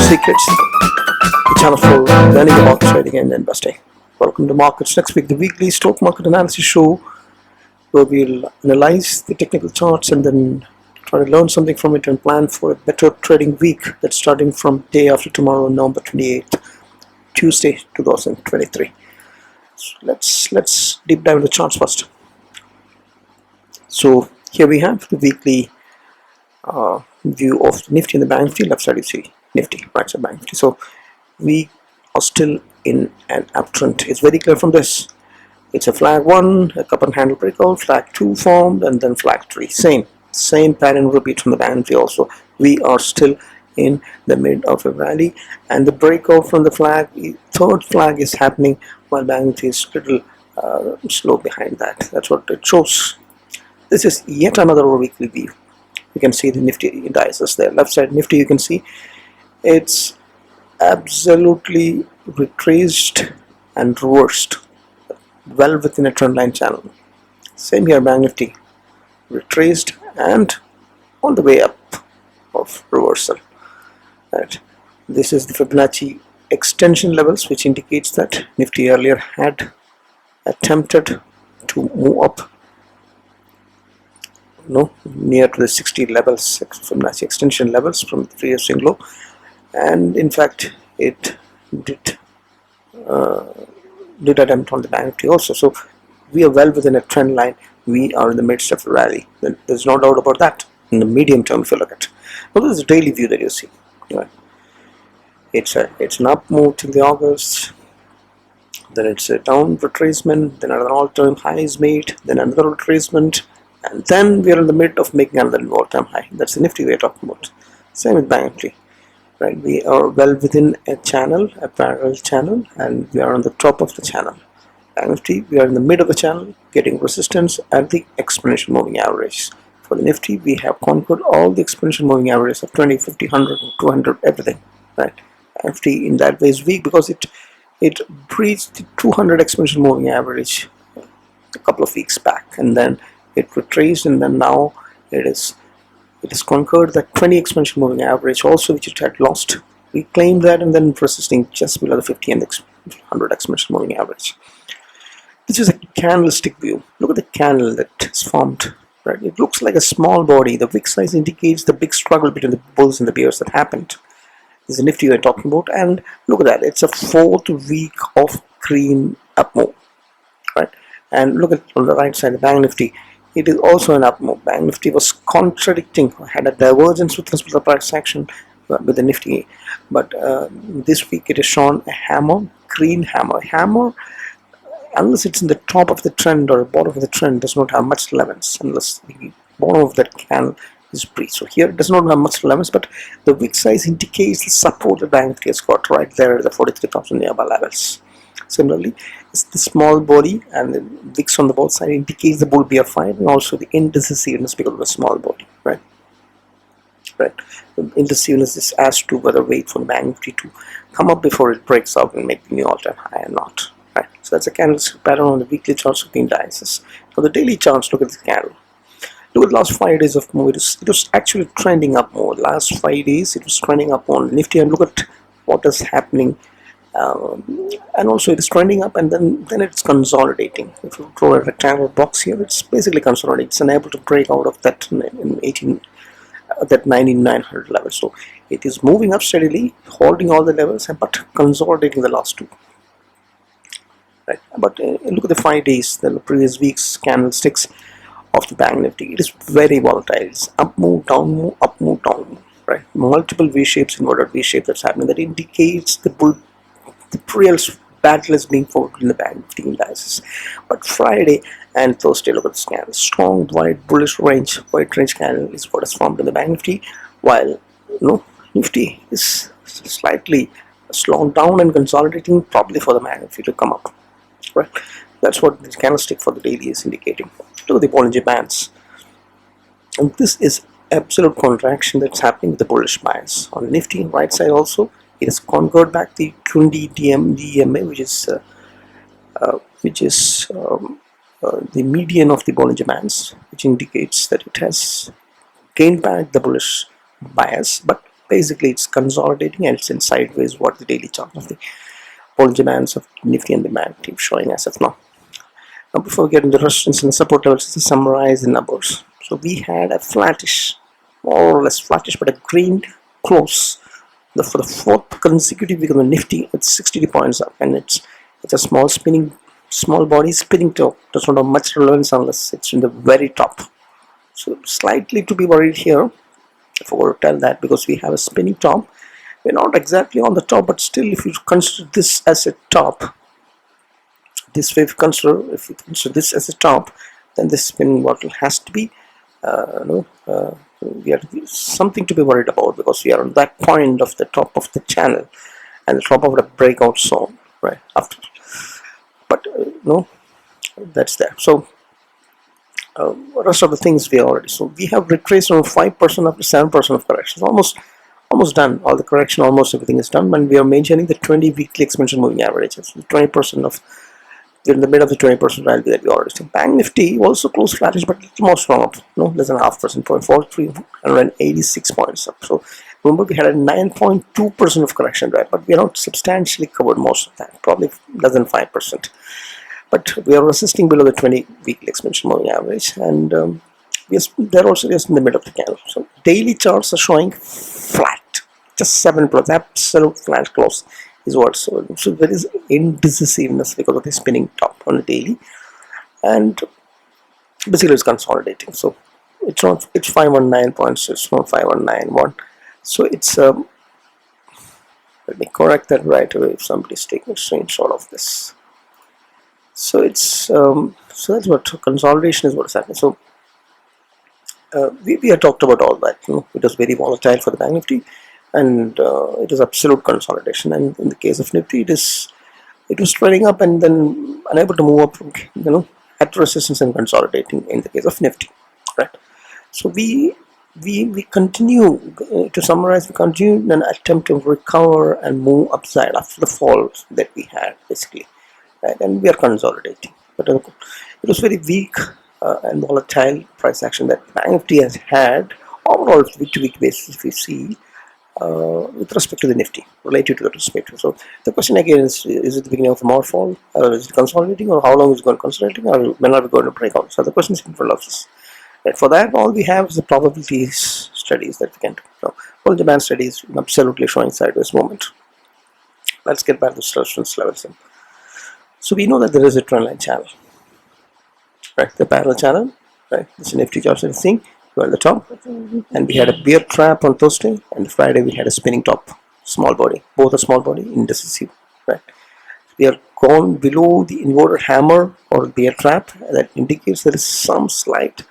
Secrets, the channel for learning about trading and investing. Welcome to Markets Next Week, the weekly stock market analysis show where we'll analyze the technical charts and then try to learn something from it and plan for a better trading week that's starting from day after tomorrow, November 28th, Tuesday 2023. So let's deep dive into the charts first. So here we have the weekly view of the Nifty and the Banknifty. Left side you see Nifty, right side Banknifty. So we are still in an uptrend. It's very clear from this. It's a flag 1, a cup and handle breakout, flag 2 formed, and then flag 3. Same pattern repeats from the Banknifty also. We are still in the mid of a rally, and the breakout from the flag, third flag is happening while Banknifty is little slow behind that. That's what it shows. This is yet another weekly view. You can see the Nifty indices there. Left side Nifty, you can see it's absolutely retraced and reversed, well within a trendline channel. Same here, Banknifty, retraced and on the way up of reversal. Right. This is the Fibonacci extension levels, which indicates that Nifty earlier had attempted to move up near to the 60 levels, Fibonacci extension levels from the previous swing low, and in fact it did attempt on the Banknifty also. So we are well within a trend line. We are in the midst of a rally. There's no doubt about that. In the medium term, if you look at, well, this is a daily view that you see. Right. It's an up move till the August. Then it's a down retracement. Then another all-time high is made. Then another retracement. And then we are in the mid of making another all-time high. That's the Nifty we are talking about. Same with Banknifty, right? We are well within a channel, a parallel channel, and we are on the top of the channel. Banknifty, we are in the mid of the channel, getting resistance at the exponential moving average. For the Nifty, we have conquered all the exponential moving averages of 20, 50, 100, 200, everything, right? Banknifty in that way is weak because it breached the 200 exponential moving average a couple of weeks back, and then it retraced, and then now it is conquered that 20 exponential moving average also, which it had lost. We claimed that, and then persisting just below the 50 and 100 exponential moving average. This is a candlestick view. Look at the candle that is formed. Right? It looks like a small body. The wick size indicates the big struggle between the bulls and the bears that happened. This is the Nifty we're talking about, and look at that. It's a 4th week of green up move. Right? And look at on the right side, the Banknifty. It is also an up move. Banknifty was contradicting, had a divergence with respect to the price action with the Nifty, but this week it is shown a hammer, green hammer. Hammer, unless it's in the top of the trend or the bottom of the trend, does not have much relevance unless the bottom of that candle is breached. So here it does not have much relevance, but the wick size indicates the support that Banknifty has got right there at the 43,000 nearby levels. Similarly, it's the small body and the wicks on the both sides indicates the bull bear fight, and also the indecisiveness because of the small body, right? Right. The indecisiveness is as to whether wait for the Banknifty to come up before it breaks out and make the new all-time high or not. Right. So that's a candlestick pattern on the weekly charts of the indices. For the daily charts, look at the candle. Look at the last 5 days of move. It was actually trending up more. Last 5 days it was trending up on Nifty, and look at what is happening. And also it is trending up, and then it's consolidating. If you draw a rectangle box here, it's basically consolidating. It's unable to break out of that that 9900 level. So it is moving up steadily, holding all the levels, but consolidating the last two. Right. But look at the 5 days, the previous week's candlesticks of the Banknifty. It is very volatile. It's up move, down move, up move, down move. Right. Multiple V shapes, inverted V shape that's happening. That indicates the real battle is being fought in the Banknifty indices. But Friday and Thursday, look at this candle. Strong white bullish range, white range candle is what is formed in the Banknifty, while Nifty is slightly slowing down and consolidating, probably for the Banknifty to come up. Right. That's what this candlestick for the daily is indicating. Look at the Bollinger Bands. And this is absolute contraction that's happening with the bullish bias. On the Nifty right side also, it has conquered back the 20 DMA, which is the median of the Bollinger Bands, which indicates that it has gained back the bullish bias, but basically it's consolidating and it's in sideways what the daily chart of the Bollinger of Nifty and Demat keep showing as of now. Now before we get into resistance and support levels, let's summarize the numbers. So we had a flattish, more or less flattish, but a green close for the fourth consecutive week of the Nifty. It's 60 points up, and it's a small body spinning top. Does not have much relevance unless it's in the very top. So slightly to be worried here. I forgot to tell that because we have a spinning top. We're not exactly on the top, but still, if you consider this as a top, this way if you consider this as a top, then this spinning bottle has to be we have something to be worried about, because we are on that point of the top of the channel and the top of the breakout zone right after. But no, that's there. So rest of the things we already, so we have retraced from 5% up to 7% of corrections, almost done. All the correction, almost everything is done, and we are maintaining the 20 weekly exponential moving averages. 20% of, we're in the mid of the 20% rally that we already see. Banknifty also closed flattish, but a little more strong up, less than 0.5%, 0.4386 points up. So remember, we had a 9.2% of correction, right? But we are not substantially covered most of that, probably less than 5%. But we are resisting below the 20 weekly exponential moving average, and they're also just in the middle of the candle. So daily charts are showing flat, just 7 plus, absolute flat close is what. So there is indecisiveness because of the spinning top on the daily, and basically it's consolidating. So it's not, it's 519 points, it's not 5191. So it's let me correct that right away if somebody's taking a screenshot of this. So it's so that's what consolidation is, what is happening. So we had talked about all that. It was very volatile for the Bank Nifty, and it is absolute consolidation. And in the case of Nifty, it was trading up and then unable to move up, at resistance and consolidating in the case of Nifty, right? So we continue, to summarize, we continue an attempt to recover and move upside after the falls that we had, basically, right? And we are consolidating, but it was very weak and volatile price action that Bank Nifty has had overall week to week basis, if we see with respect to the Nifty, related to the respect. So the question again is it the beginning of a more fall, or is it consolidating, or how long is it going to consolidating, or when are we going to break out? So the question is in front of us. Right, for that, all we have is the probabilities studies that we can do. So all demand studies absolutely showing sideways movement. Let's get back to resistance levels. So we know that there is a trendline channel, right? The parallel channel, right? This is Nifty chart that you're seeing. We're at the top, and we had a bear trap on Thursday, and Friday we had a spinning top, small body, both a small body, indecisive, right? We are gone below the inverted hammer or bear trap. That indicates there is some slight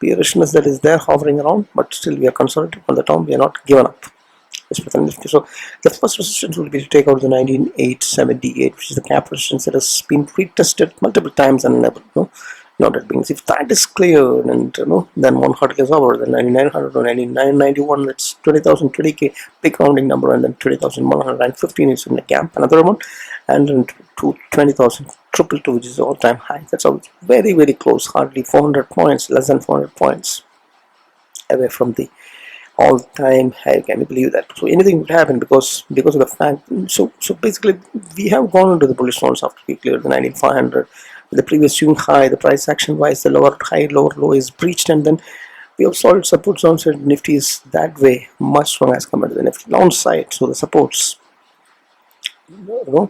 bearishness that is there hovering around, but still we are consolidating on the top. We are not given up. So the first resistance will be to take out the 19878, which is the cap resistance that has been retested multiple times and never, that means if that is cleared, and then one hurdle is over, then 9900 or 9991, that's 20,000, 20k, big rounding number, and then 20,115 is in the gap, another one, and then to 20,000, 222, which is all-time high. That's all very, very close, hardly 400 points, less than 400 points away from the all-time high. Can you believe that? So anything would happen because of the fact. So basically we have gone into the bullish zones after we cleared the 19500. The previous swing high, the price action wise, the lower high, lower low is breached, and then we have solid support zones, and Nifty is that way much strong as compared to the Nifty downside. So the supports, the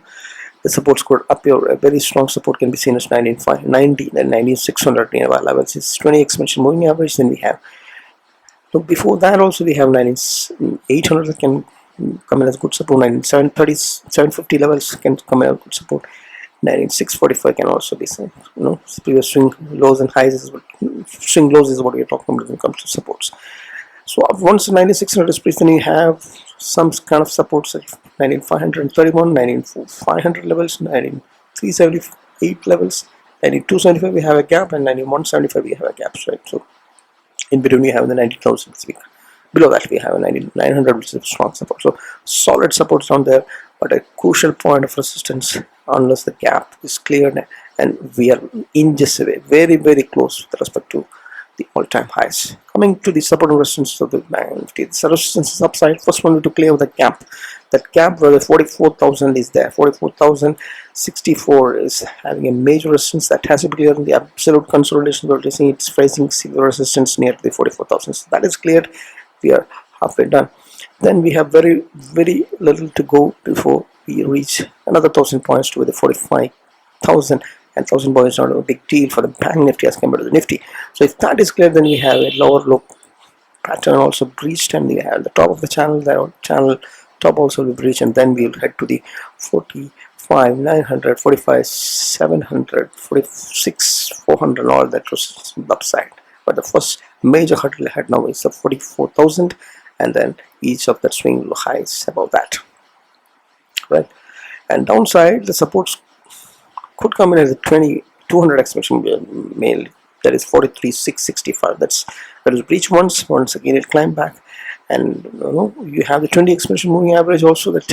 supports could appear. A very strong support can be seen as 19590 and 19600 nearby levels. It's 20 exponential moving average. Then we have, so before that also we have 19800 that can come in as good support. 19730, 750 levels can come in as good support. 19645 can also be seen. Previous swing lows and highs is what we are talking about when it comes to supports. So once 9600 is breached, then you have some kind of supports like 19531, 19500 levels, 19378 levels, 19275 we have a gap, and 19175 we have a gap, right? So in between we have the 90,000 this week. Below that we have a 9900, which is a strong support. So solid supports on there, but a crucial point of resistance unless the gap is cleared, and we are inches away, very, very close with respect to the all-time highs. Coming to the support and resistance of the Bank Nifty, the resistance is upside. First one, to clear the gap. That gap where the 44,000 is there, 44,064 is having a major resistance that has to be cleared in the absolute consolidation. We're seeing it's facing severe resistance near the 44,000. So that is cleared. We are halfway done. Then we have very little to go before we reach another 1,000 points to the 45,000. And 1,000 points is not a big deal for the Bank Nifty as compared to the Nifty. So if that is clear, then we have a lower low pattern also breached, and we have the top of the channel, the channel top also will breach, and then we will head to the 45,900, 45,700, 46,400, all that was upside. But the first major hurdle ahead now is the 44,000, and then each of that swing highs above that, right? And downside, the supports could come in as a 200 expansion mail, that is 43,665. That is breach once again it climbed back, and you have the 20 expansion moving average also. That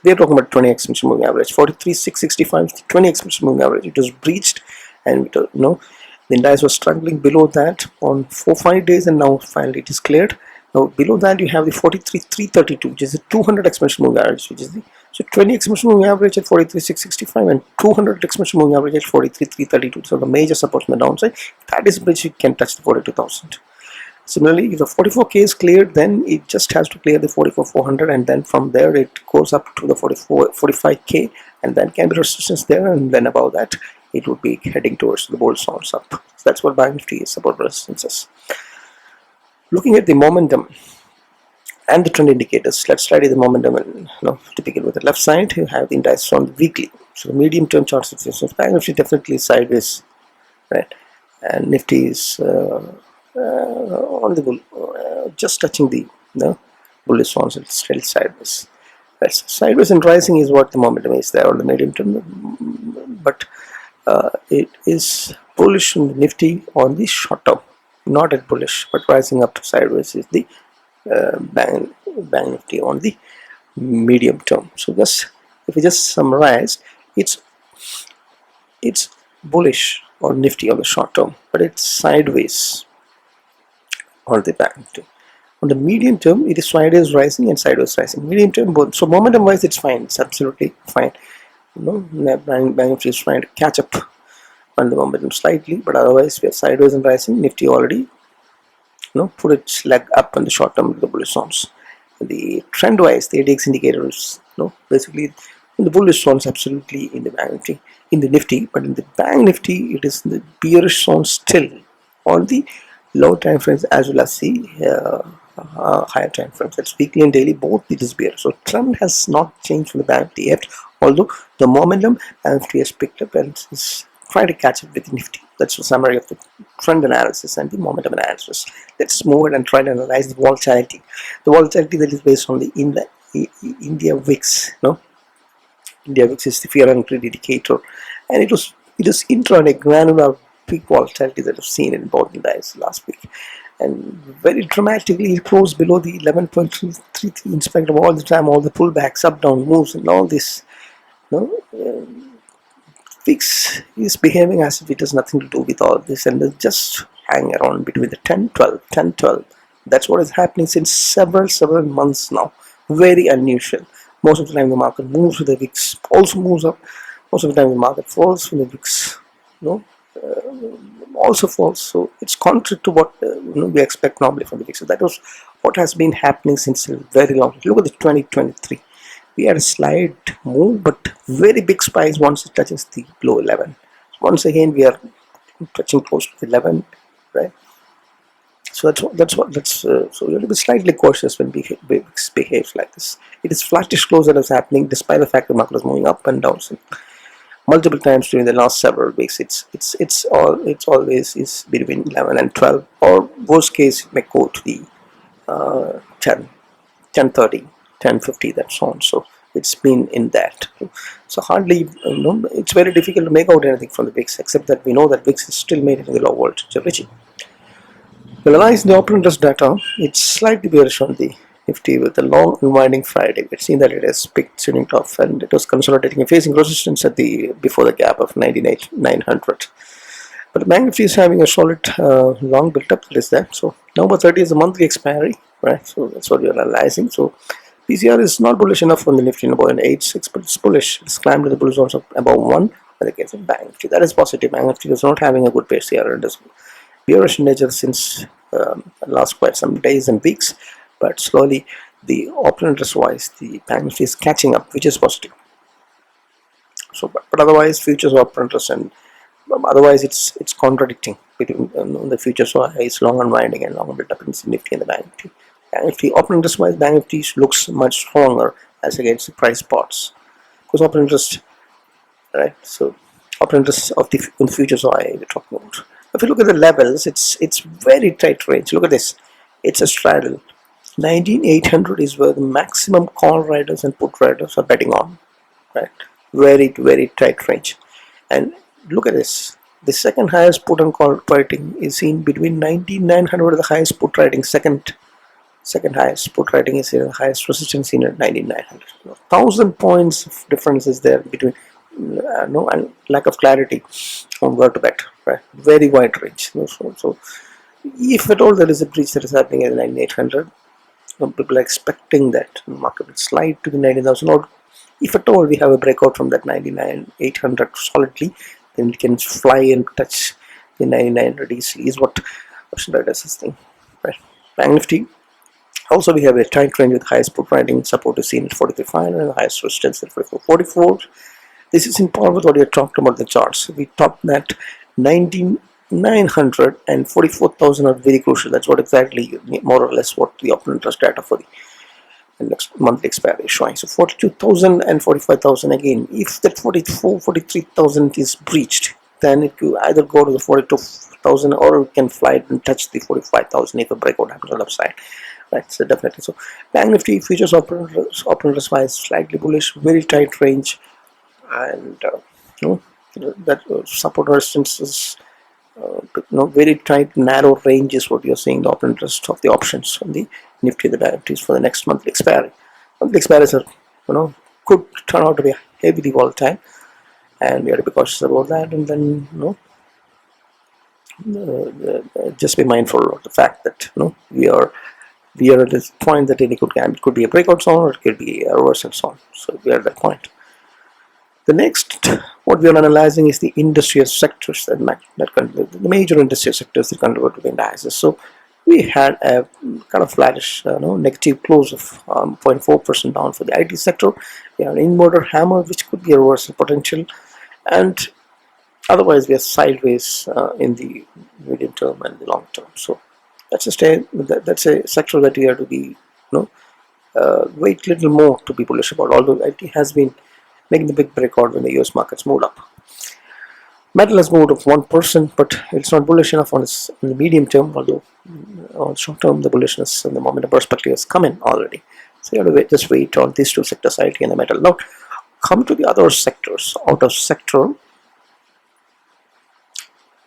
we are talking about 20 expansion moving average, 43,665, 20 expansion moving average. It was breached, and the indices was struggling below that on 4-5 days, and now finally it is cleared. Now below that you have the 43,332, which is the 200 expansion moving average, which is the 20 expansion moving average at 43,665 and 200 expansion moving average at 43,332. So the major support on the downside. That is which you can touch the 42,000. Similarly, if the 44K is cleared, then it just has to clear the 44,400, and then from there it goes up to the 45K, and then can be resistance there, and then above that it would be heading towards the bold zones up. So that's what Banknifty is, support resistances. Looking at the momentum and the trend indicators, let's study the momentum. And to begin with, the left side you have the indices on the weekly. So the medium term chart situation, Banknifty definitely sideways, right? And Nifty is on the bull, just touching the bullish zones. It's still sideways. Right? So sideways and rising is what the momentum is there on the medium term, but it is bullish in the Nifty on the short term, not at bullish, but rising up to sideways is the Bank Nifty on the medium term. So if we just summarize, it's bullish on Nifty on the short term, but it's sideways on the Bank Nifty. On the medium term, it is sideways rising and sideways rising. Medium term both. So momentum wise, it's fine. It's absolutely fine. Bank Nifty is trying to catch up on the momentum slightly, but otherwise we are sideways and rising. Nifty already put its leg up on the short term with the bullish zones. The trend wise, the ADX indicators basically in the bullish zones absolutely in the Bank Nifty, but in the Bank Nifty it is in the bearish zone still on the low time frames as well as the higher time frames. That's weekly and daily, both it is bearish. So trend has not changed from the Bank Nifty yet, although the momentum Bank Nifty has picked up and is trying to catch up with the Nifty. That's the summary of the trend analysis and the momentum analysis. Let's move ahead and try to analyze the volatility. The volatility that is based on the India VIX. India VIX is the fear and greed indicator, and it is intraday granular peak volatility that I've seen in both indices last week, and very dramatically it closed below the 11.33 in spite of all the time, all the pullbacks, up down moves, and all this. VIX is behaving as if it has nothing to do with all this, and they just hang around between the 10-12. That's what is happening since several months now. Very unusual. Most of the time the market moves with the VIX, also moves up. Most of the time the market falls when the VIX also falls. So it's contrary to what we expect normally from the VIX. So that was what has been happening since a very long. Look at the 2023. We had a slight move, but very big spikes once it touches the below 11. Once again, we are touching close to 11, right? So so you have to be slightly cautious when VIX behaves like this. It is flattish close that is happening, despite the fact the market is moving up and down. So multiple times during the last several weeks, it's always is between 11 and 12, or worst case it may go to the 10:30. 10:50, that's on. So it's been in that. So hardly, it's very difficult to make out anything from the VIX, except that we know that VIX is still made in the low voltage region. We'll analyze the open interest data. It's slightly bearish on the Nifty with a long unwinding Friday. We've seen that it has picked sitting off, and it was consolidating and facing resistance at before the gap of 98,900. But the Banknifty is having a solid long build-up. That is there. So November 30 is the monthly expiry, right? So that's what we are analyzing. So PCR is not bullish enough on the Nifty in about an 8.6, but it's bullish. It's climbed to the bullish also above 1 in the case of Banknifty. That is positive. Banknifty is not having a good PCR and is bearish in nature since last quite some days and weeks, but slowly the open interest wise the Banknifty is catching up, which is positive. So but otherwise futures open interest and otherwise it's contradicting between the futures so it's long unwinding and long build up in Nifty and the Banknifty. Banknifty open interest wise Banknifty looks much stronger as against the price spots because open interest, right? So open interest of the futures so we're talking about. If you look at the levels, it's very tight range. Look at this. It's a straddle. 19,800 is where the maximum call riders and put riders are betting on. Right? Very, very tight range. And look at this. The second highest put and call writing is seen between 19,900, the highest put writing. Second highest put writing is the highest resistance seen at 19,900. 1,000 points of difference is there between no and lack of clarity on where to bet, right? Very wide range. So if at all there is a breach that is happening at 9,800, people are expecting that the market will slide to the 19,000, or if at all we have a breakout from that 99,800 solidly, then we can fly and touch the 9,900 easily is what that is this thing, right? Banknifty also we have a tight range with highest put writing. Support is seen at 43,500 and the highest resistance at 44.44. This is in par with what we had talked about the charts. We topped that 19,900 and 44,000 are very crucial. That's what exactly more or less what the open interest data for the next monthly expiry is showing. So 42,000 and 45,000 again. If that 43,000 is breached, then it could either go to the 42,000 or it can fly and touch the 45,000 if a breakout happens on the upside. Right, so definitely. So Banknifty futures open interest wise slightly bullish, very tight range. And that support resistance is very tight narrow range is what you're seeing the open interest of the options on the Nifty and the Banknifty for the next monthly expiry. Monthly expiries are could turn out to be heavily volatile, and we have to be cautious about that. And then just be mindful of the fact that we are at this point that any it could be a breakout zone or it could be a reversal zone. So we are at that point. The next, what we are analyzing is the industrial sectors that the major industrial sectors that contribute to the analysis. So we had a kind of flattish, negative close of 0.4% down for the IT sector. We have an inverter hammer, which could be a reversal potential, and otherwise we are sideways in the medium term and the long term. So that's a sector that we have to be, wait a little more to be bullish about. Although IT has been making the big breakout when the US markets moved up. Metal has moved up 1%, but it's not bullish enough in the medium term, although on short term the bullishness and the momentum perspective has come in already. So you have to just wait on these two sectors, IT and the metal. Now come to the other sectors. Out of sector,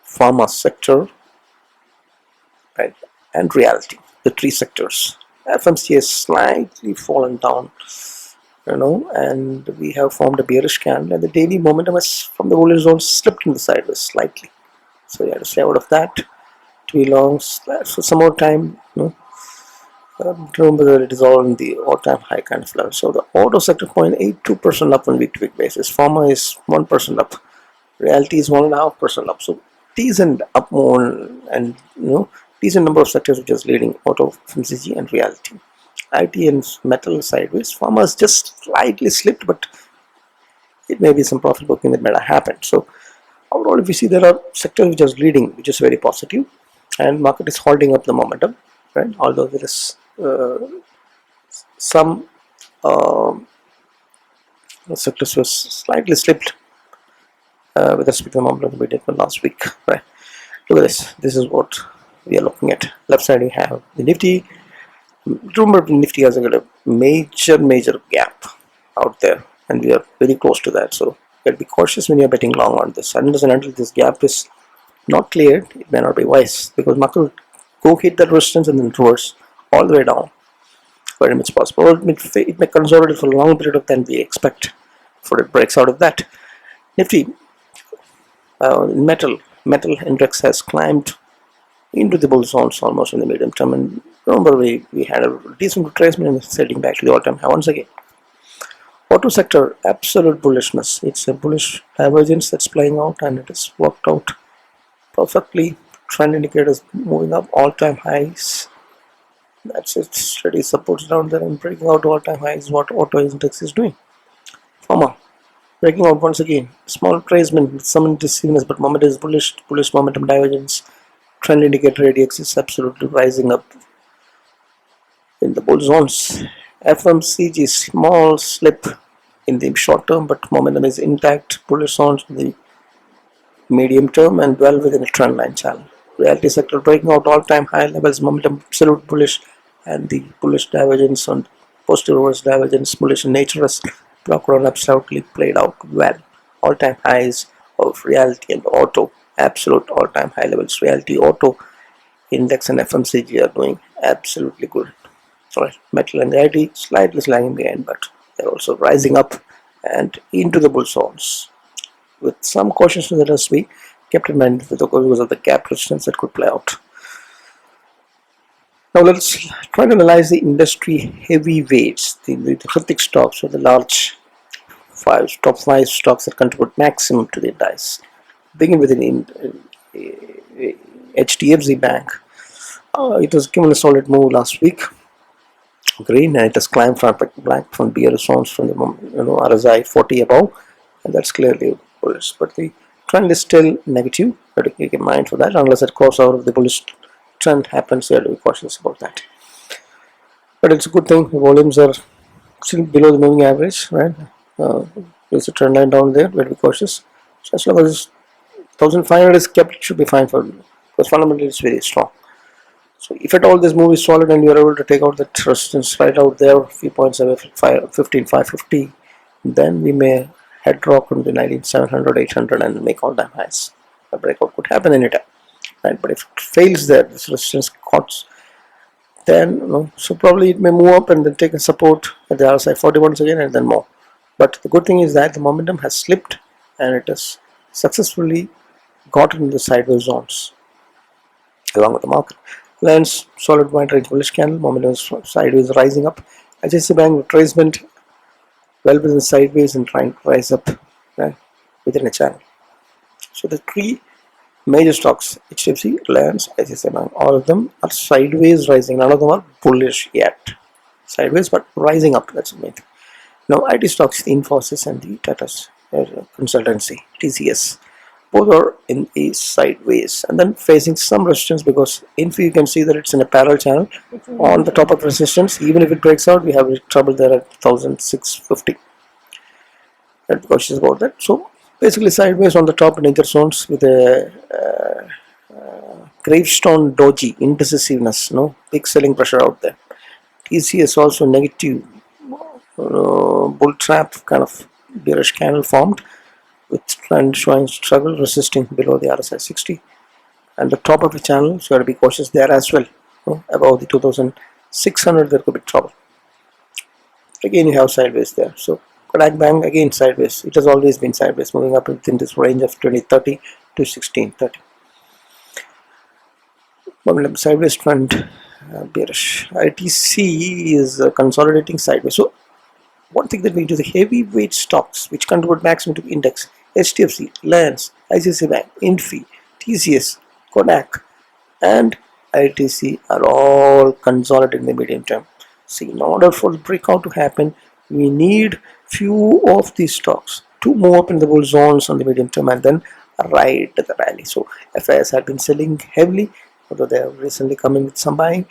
pharma sector, right, and reality, the three sectors. FMC has slightly fallen down, and we have formed a bearish candle, and the daily momentum has from the bullish zone slipped in the sideways slightly. So you have to stay out of that to be long for some more time. Remember that it is all in the all-time high kind of level. So the auto sector 0.82% up on week-to-week basis. Pharma is 1% up. Reality is 1.5% up. So decent up more, and decent number of sectors which is leading: auto, FMCG, and reality. IT and metal sideways. Pharma has just slightly slipped, but it may be some profit booking that might have happened. So overall, if you see, there are sectors which is leading, which is very positive, and market is holding up the momentum, right? Although there is some sectors was slightly slipped with respect to the momentum we did last week, right? Look at this. This is what we are looking at. Left side we have the Nifty. Remember, Nifty has got a major gap out there, and we are very close to that. So you have to be cautious when you are betting long on this. Unless and until this gap is not cleared, it may not be wise, because market will go hit that resistance and then reverse all the way down. Very much possible. It may consolidate for a long period of time we expect before it breaks out of that. Nifty metal metal index has climbed into the bull zones almost in the medium term, and remember we had a decent retracement and setting back to the all-time high once again. Auto sector, absolute bullishness. It's a bullish divergence that's playing out, and it has worked out perfectly. Trend indicators moving up, all-time highs. That's it. Steady supports down there and breaking out all-time highs. What auto index is doing. Pharma breaking out once again. Small retracement with some indecisiveness, but momentum is bullish. Bullish momentum divergence. Trend indicator ADX is absolutely rising up in the bull zones. FMCG small slip in the short term, but momentum is intact. Bullish zones in the medium term and well within a trend line channel. Realty sector breaking out all-time high levels. Momentum absolute bullish, and the bullish divergence on positive reverse divergence, bullish in nature has block run absolutely played out well. All-time highs of realty and auto, absolute all-time high levels. Realty, auto, index and FMCG are doing absolutely good. Alright, metal and the IT slightly lagging behind, but they're also rising up and into the bull zones. With some cautions that has to be kept in mind because of the gap resistance that could play out. Now let's try to analyze the industry heavyweights, the critic stocks or the large top 5 stocks that contribute maximum to the index. Begin with HDFC Bank. It was given a solid move last week. Green, and it has climbed from black from bear zones from the RSI 40 above, and that's clearly bullish. But the trend is still negative. But to keep in mind for that, unless it crosses out of the bullish trend happens, you have to be cautious about that. But it's a good thing. The volumes are still below the moving average, right? There's a trend line down there. We'll be cautious. So as long as 1,500 is kept, it should be fine for because fundamentally it's very strong. So if at all this move is solid and you are able to take out that resistance right out there, few points away, 15,550, then we may head drop from the 19,700, 800 and make all-time highs. A breakout could happen anytime, right? But if it fails there, this resistance cuts, then so probably it may move up and then take a support at the RSI 40 once again and then more. But the good thing is that the momentum has slipped and it has successfully gotten in the sideways zones along with the market. Lens, solid wide range bullish candle, momentum sideways rising up. HDFC Bank retracement well within sideways and trying to rise up within a channel. So the three major stocks, HDFC, Reliance, HDFC Bank, all of them are sideways rising. None of them are bullish yet. Sideways but rising up, that's the main thing. Now IT stocks, the Infosys and the Tata's consultancy, TCS. Both are in a sideways and then facing some resistance because Info you can see that it's in a parallel channel on the top of resistance. Even if it breaks out, we have trouble there at 1,650. And cautious about that. So basically sideways on the top in either zones with a gravestone doji, indecisiveness, big selling pressure out there. TCS also negative bull trap kind of bearish candle formed, with trend showing struggle resisting below the RSI 60 and the top of the channel, so you have to be cautious there as well. Above the 2,600 there could be trouble. Again you have sideways there. So Kodak Bank again sideways. It has always been sideways, moving up within this range of 2030 to 1630. Momentum sideways trend bearish. ITC is consolidating sideways. So one thing that we do, the heavyweight stocks which contribute maximum to the index, HDFC, Reliance, ICICI Bank, Infi, TCS, Kodak and ITC are all consolidating in the medium term. See, in order for the breakout to happen, we need few of these stocks to move up in the bull zones on the medium term and then ride the rally. So Fyers have been selling heavily, although they have recently come in with some buying.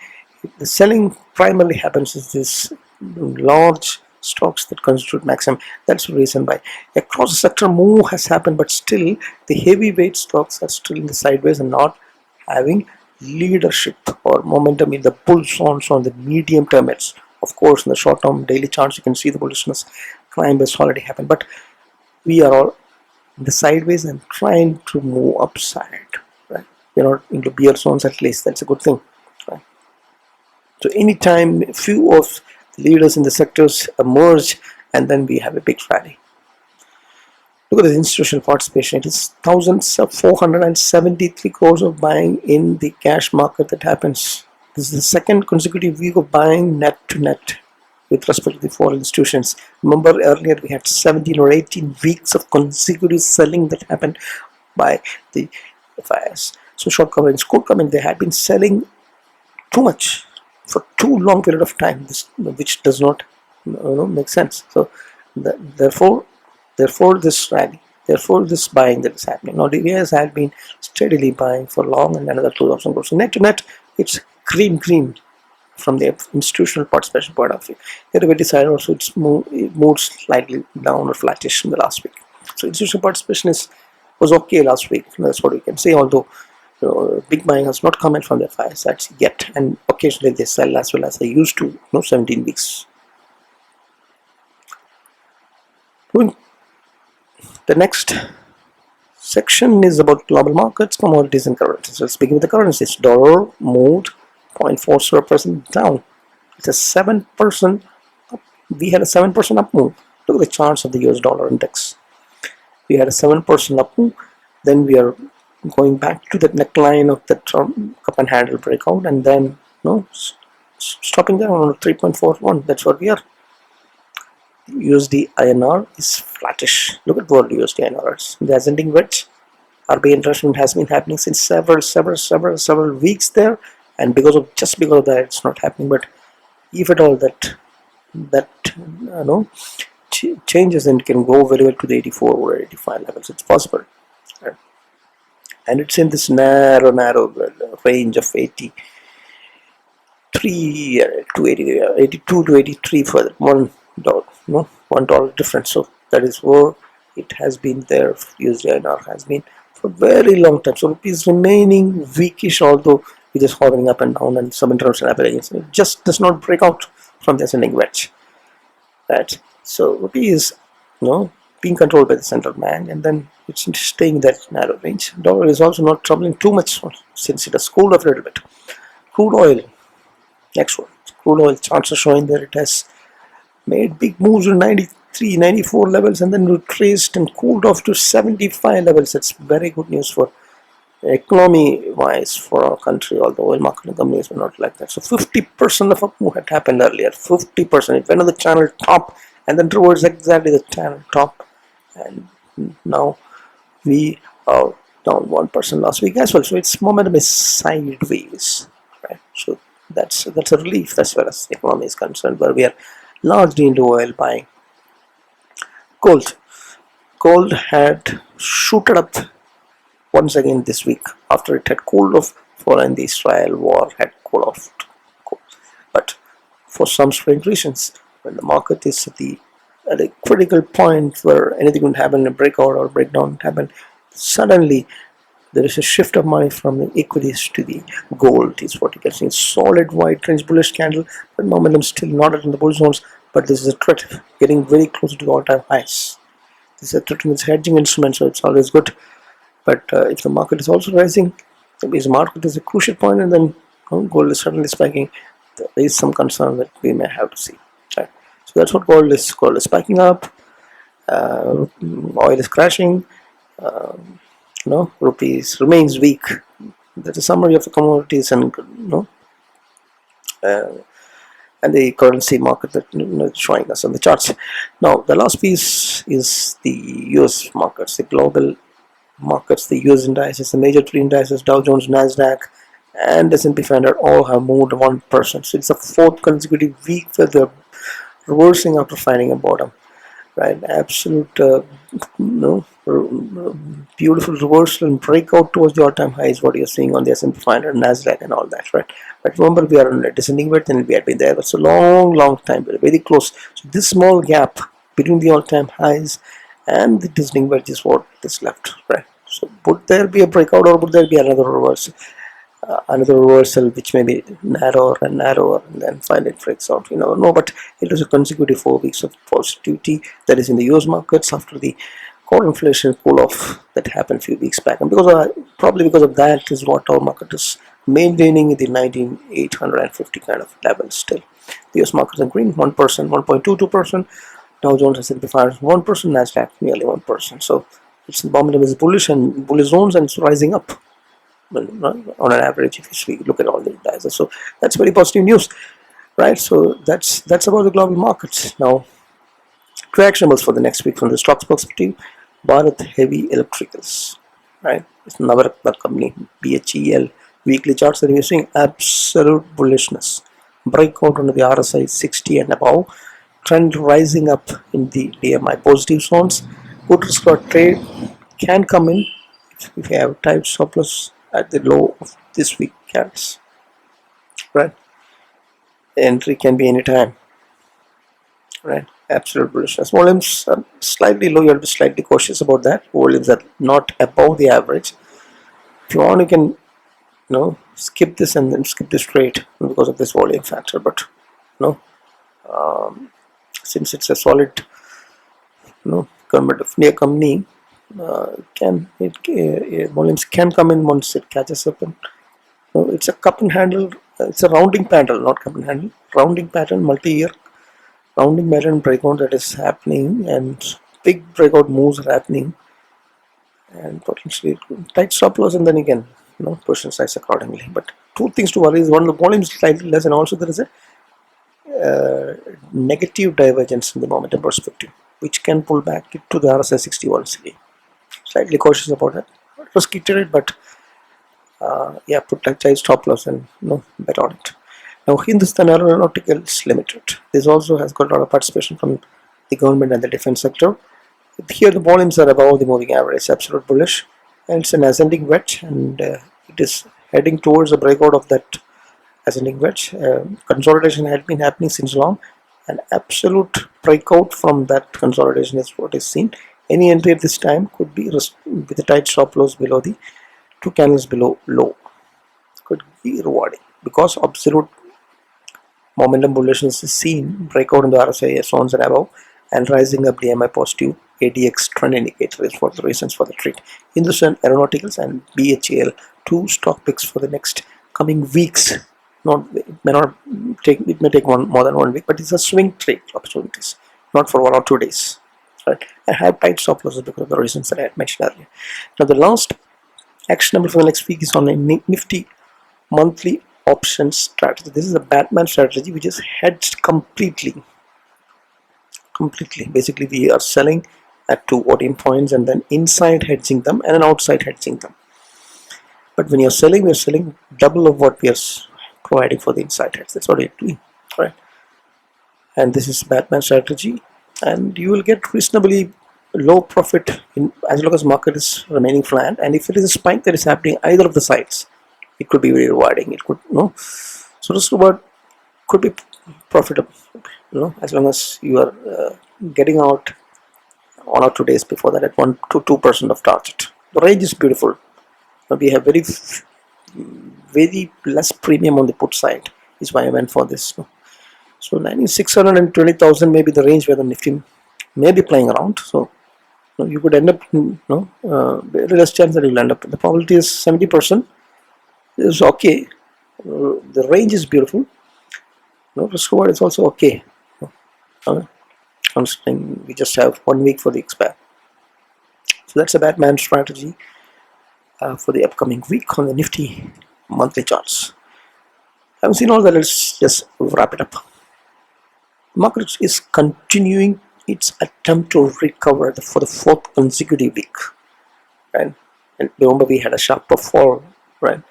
The selling primarily happens is this large stocks that constitute maximum. That's the reason why across the sector move has happened, but still the heavyweight stocks are still in the sideways and not having leadership or momentum in the bull zones on the medium term. It's of course in the short term daily charts you can see the bullishness climb has already happened, but we are all in the sideways and trying to move upside, right? We're not into bear zones, at least that's a good thing, right? So anytime few of leaders in the sectors emerge and then we have a big rally. Look at the institutional participation. It is 1,473 crores of buying in the cash market that happens. This is the second consecutive week of buying net to net with respect to the foreign institutions. Remember earlier we had 17 or 18 weeks of consecutive selling that happened by the Fyers. So short coverage, quote comment, they had been selling too much for too long period of time, which does not make sense. So therefore this rally, therefore this buying that is happening. Now DVS had been steadily buying for long, and another 2,000 crores. So net to net, it's cream from the institutional participation point of view. Derivative side also, it moved slightly down or flattish in the last week. So institutional participation was okay last week. That's what we can say. Although big buying has not come in from their Fyers sides yet, and occasionally they sell as well as they used to. 17 weeks. The next section is about global markets, commodities, and currencies. Let's begin with the currencies. Dollar moved 0.40% down. It's a 7% up. We had a 7% up move. Look at the charts of the US dollar index. We had a 7% up move. Then we are going back to the neckline of the cup and handle breakout, and then stopping there on 3.41. That's what we are. USD INR is flattish. Look at world USD INR. The ascending wedge. RBI interest rate has been happening since several weeks there, and because of that, it's not happening. But if at all that changes, then it can go very well to the 84 or 85 levels. It's possible, right? And it's in this narrow range of 82 to 83 for $1. $1 difference. So that is where it has been there. USD INR has been for a very long time. So rupee is remaining weakish, although it is hovering up and down, and some international averages. It just does not break out from the ascending wedge. Right. So rupee is being controlled by the central bank, and then it's staying in that narrow range. Dollar is also not troubling too much since it has cooled off a little bit. Crude oil. Next one. Crude oil charts are showing that it has made big moves to 93, 94 levels, and then retraced and cooled off to 75 levels. That's very good news for economy wise for our country, although oil marketing companies were not like that. So 50% of a move had happened earlier. 50%. It went on the channel top and then towards exactly the channel top, and now we are down 1% last week as well. So its momentum is sideways, right? So that's a relief as far as the economy is concerned, where we are largely into oil buying. Gold had shooted up once again this week after it had cooled off following the Israel war had cooled off. But for some strange reasons, when the market is at a critical point where anything could happen, a breakout or breakdown happen, suddenly there is a shift of money from the equities to the gold. Is what you can see. Solid white range bullish candle, but momentum still not in the bull zones. But this is a threat getting very close to the all-time highs. This is a threat in its hedging instrument, so it's always good. But if the market is also rising, the market is a crucial point, and then gold is suddenly spiking, there is some concern that we may have to see. Right? So that's what gold is. Gold is spiking up. Oil is crashing. Rupees remains weak. That's a summary of the commodities and and the currency market that is showing us on the charts. Now the last piece is the US markets, the global markets, the US indices, the major three indices, Dow Jones, Nasdaq, and S&P 500 all have moved 1%. So it's the fourth consecutive week where they're reversing after finding a bottom. Right, absolute beautiful reversal and breakout towards the all-time high is what you're seeing on the S&P 500, Nasdaq, and all that. Right, but remember we are on a descending wedge, and we had been there for a long time, very close. So this small gap between the all-time highs and the descending wedge is what is left. Right, so would there be a breakout, or would there be another reversal? Which may be narrower and narrower, and then finally it breaks out. No, but it was a consecutive 4 weeks of positivity that is in the US markets after the core inflation cool off that happened a few weeks back, and probably because of that is what our market is maintaining the 19,850 kind of level still. The US markets are green, 1%, 1.22%. Dow Jones, S&P Fyers 1%, Nasdaq nearly 1%. So its momentum is bullish and bullish zones, and it's rising up. On an average, if you look at all the indices, so that's very positive news, right? So that's about the global markets. Now, two actionables for the next week from the stocks perspective: Bharat Heavy Electricals, right? It's another company, BHEL. Weekly charts that we're seeing absolute bullishness. Breakout on the RSI 60 and above. Trend rising up in the DMI positive zones. Good risk or trade can come in if you have tight stop loss at the low of this week candles, right? The entry can be anytime, right? Absolute bullishness. Volumes are slightly low. You have to be slightly cautious about that. Volumes are not above the average. If you want, you can skip this and then skip this trade because of this volume factor. But since it's a solid government company, volumes can come in once it catches up. And it's a cup and handle. It's a rounding pattern, not cup and handle. Rounding pattern, multi-year rounding pattern breakout that is happening, and big breakout moves are happening, and potentially tight stop loss, and then you can push and size accordingly. But two things to worry is: one, the volume is slightly less, and also there is a negative divergence in the momentum perspective, which can pull back to the RSI 61 CD. Slightly cautious about that. Risky trade, but yeah, put like tight stop loss and bet on it. Now, Hindustan Aeronautics Limited. This also has got a lot of participation from the government and the defense sector. Here, the volumes are above the moving average, absolute bullish, and it's an ascending wedge, and it is heading towards a breakout of that ascending wedge. Consolidation had been happening since long. An absolute breakout from that consolidation is what is seen. Any entry at this time could be with a tight stop loss below the two candles below low. Could be rewarding because absolute momentum bullishness is seen. Breakout in the RSI zones and above, and rising up DMI positive ADX trend indicator is for the reasons for the trade. Hindustan Aeronautics and BHEL, two stock picks for the next coming weeks. It may take more than 1 week, but it's a swing trade opportunities, not for 1 or 2 days. Right? I have tight stop losses because of the reasons that I had mentioned earlier. Now, the last action number for the next week is on a Nifty monthly options strategy. This is a Batman strategy which is hedged completely. Basically, we are selling at 2 voting points and then inside hedging them and then outside hedging them. But when you're selling, we're selling double of what we are providing for the inside hedge. That's what we're doing, right? And this is Batman strategy, and you will get reasonably low profit as long as market is remaining flat. And if it is a spike that is happening either of the sides, it could be very rewarding. It could so risk reward could be profitable, as long as you are getting out 1 or 2 days before that at 1 to 2% of target. The range is beautiful. We have very less premium on the put side, is why I went for this. So 9620,000 may be the range where the Nifty may be playing around. So you could end up, very less chance that you'll end up. The probability is 70%. It's okay. The range is beautiful. Risk reward is also okay. Considering we just have 1 week for the expire. So that's a Batman strategy for the upcoming week on the Nifty monthly charts. I haven't seen all that. Let's just wrap it up. Market is continuing its attempt to recover for the 4th consecutive week, right? And remember, we had a sharper fall, right?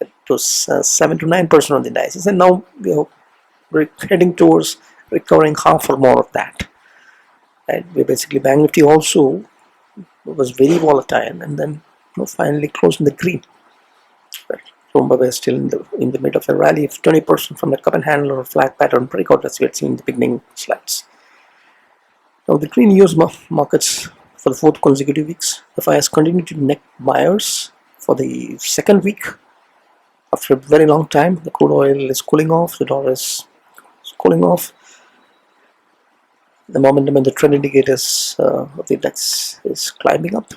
It was 7 to 9% on the indices, and now we're heading towards recovering half or more of that. And we basically Banknifty also was very volatile, and then finally closed in the green. Right. Remember, we're still in the middle of a rally of 20% from a cup and handle or a flat pattern breakout as we had seen in the beginning slides. Now, the green US markets for the 4th consecutive weeks. The Fyers continue to net buyers for the 2nd week. After a very long time, the crude oil is cooling off, the dollar is cooling off. The momentum and the trend indicators of the index is climbing up.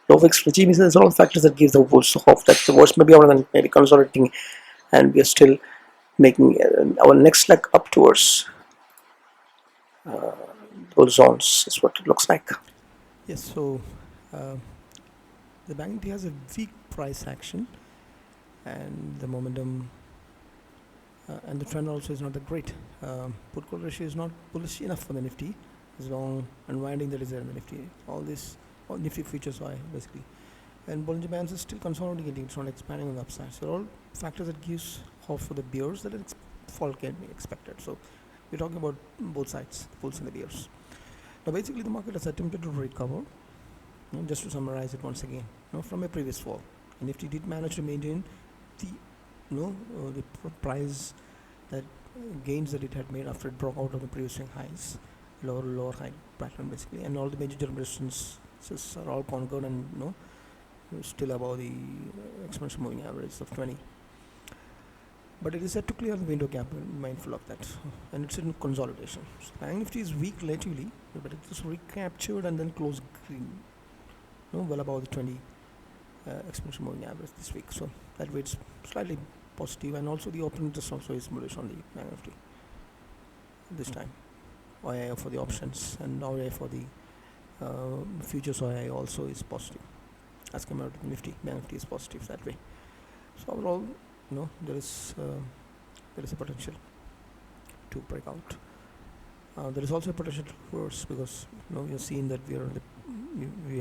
Low fixed regime is all factors that give the bulls hope that the worst may be over and maybe consolidating, and we are still making our next leg up towards the multiple zones is what it looks like. Yes, so the Banknifty has a weak price action, and the momentum and the trend also is not that great. Put call ratio is not bullish enough for the Nifty. There's long unwinding that is there in the Nifty. All Nifty futures are basically, and Bollinger Bands is still consolidating. It's not expanding on the upside. So all factors that gives hope for the bears that fall can be expected. So we're talking about both sides, the bulls and the bears. Now basically the market has attempted to recover. Just to summarize it once again, from a previous fall, Nifty did manage to maintain the the price that gains that it had made after it broke out of the previous swing highs, lower high pattern basically, and all the major resistances are all conquered and still above the exponential moving average of 20. But it is set to clear the window gap, mindful of that, and it's in consolidation. So Banknifty is weak relatively, but it is recaptured and then closed green, well above the 20 exponential moving average this week. So that way it's slightly positive, and also the open interest also is bullish on the Banknifty this time. OII for the options and OII for the futures OII also is positive as compared to the Nifty. Banknifty is positive that way. So overall, there is a potential to break out. There is also a potential to reverse, because you're seeing that we are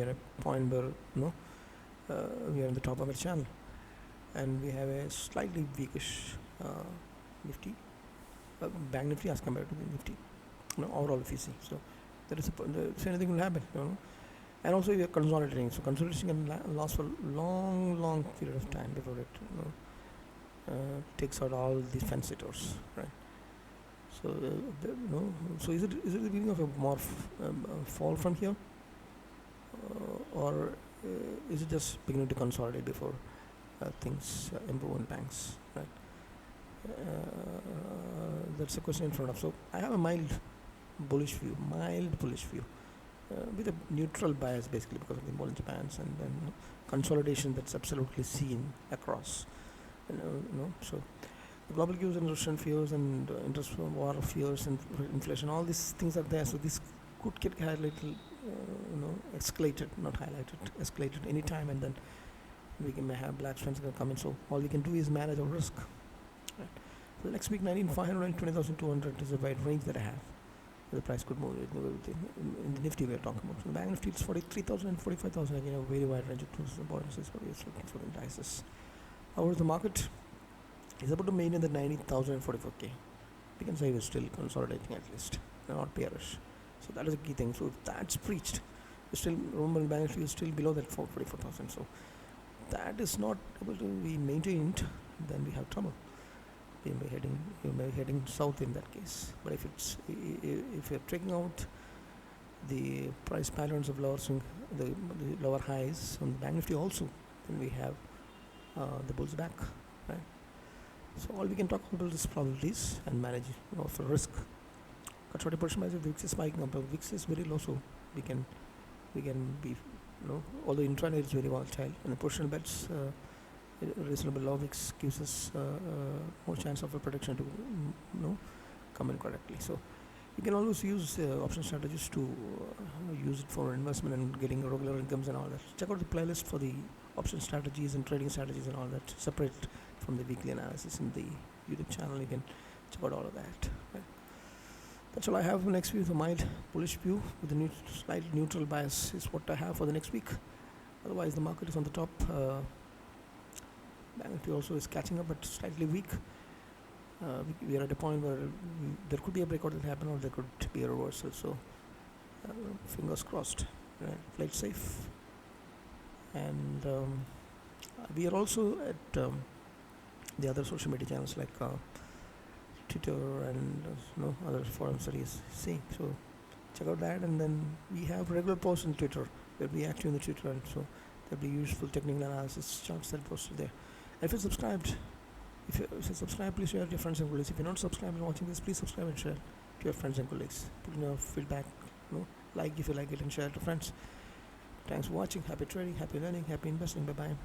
at a point where we are in the top of a channel, and we have a slightly weakish Nifty, Banknifty as compared to the Nifty. Overall, if you see, so there is so anything will happen. And also we are consolidating. So consolidation can last for a long period of time before it takes out all these fence sitters, right? So so is it the beginning of a more fall from here, or is it just beginning to consolidate before things improve in banks, right? That's a question in front of. So I have a mild bullish view, with a neutral bias basically because of the Bollinger Bands, and then consolidation that's absolutely seen across. So the global cues and Russian fears and interest war fears and inflation, all these things are there. So this could get highlighted, escalated, not highlighted, escalated any time, and then we may have black swings going to come in. So all we can do is manage our risk. Right? So the next week, 19,500 and 20,200 is a wide range that I have. The price could move in the Nifty we are talking about. So the Banknifty is 43,000 and 45,000. Again, a very wide range of tools. The borders is what we are looking for the indices. However, the market is about to maintain the 90,000 and 44K. We can say we're still consolidating at least, not bearish. So that is a key thing. So if that's breached, we still remember the Banknifty is still below that 44,000. So that is not able to be maintained, then we have trouble. You may be heading south in that case. But if you're taking out the price patterns of lower swing, the lower highs on the Banknifty also, then we have the bulls back, right? So all we can talk about is probabilities and manage for risk. Cut short a portion by the VIX is spiking up. The VIX is very low, so we can be although intraday is very volatile, and the positional bets reasonable low VIX gives us more chance of a prediction to come in correctly. So you can always use option strategies to use it for investment and getting regular incomes and all that. Check out the playlist for the option strategies and trading strategies and all that, separate from the weekly analysis in the YouTube channel. You can check out all of that. Right? That's all I have for next week. The mild bullish view with a slight neutral bias is what I have for the next week. Otherwise, the market is on the top. Banknifty also is catching up, but slightly weak. We are at a point where there could be a breakout that happen, or there could be a reversal. So fingers crossed. Right? Play it safe. And we are also at the other social media channels like Twitter and other forums that he's seeing. So check out that, and then we have regular posts on Twitter. We'll be active in the Twitter, and so there'll be useful technical analysis charts that posted there. If you're subscribed, please share to your friends and colleagues. If you're not subscribed and watching this, please subscribe and share to your friends and colleagues. Put in your feedback, like if you like it, and share to friends. Thanks for watching. Happy trading, happy learning, happy investing. Bye bye.